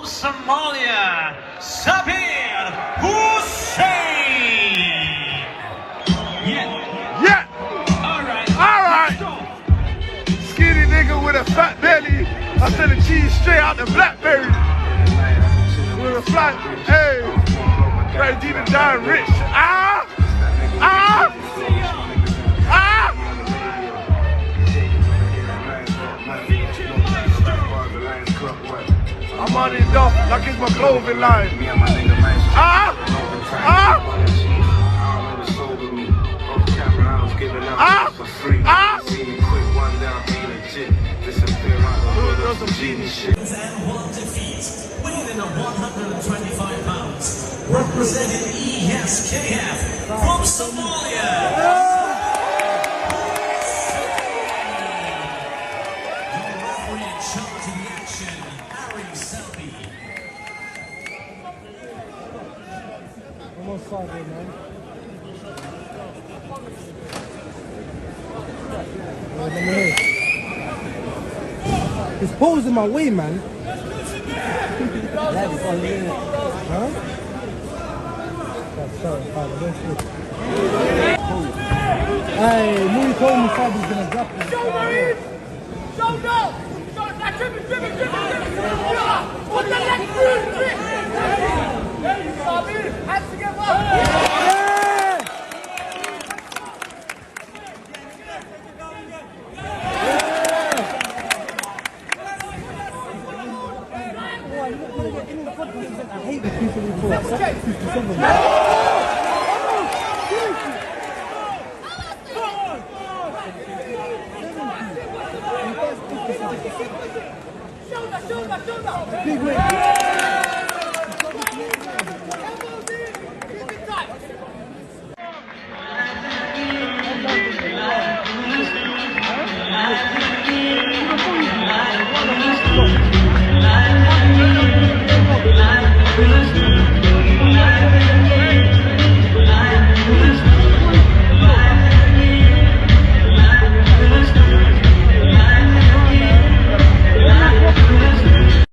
from Somalia, Sabir Hussein. Yeah. All right. Skinny nigga with a fat belly. I send the cheese straight out the Blackberry. With a flat, hey. Ready to die rich. Ah. I'm on it off like it's my clothing line. And one defeat, weighing in at 125 pounds, representing ESKF from Somalia. Your referee in charge of the action, Harry Selby. Almost saw it, man. It's posing my way, man. Huh? Hey, Moody told me Fabi's gonna drop it. Put the leg through! Hands together! I hate the people who call 57. Big way.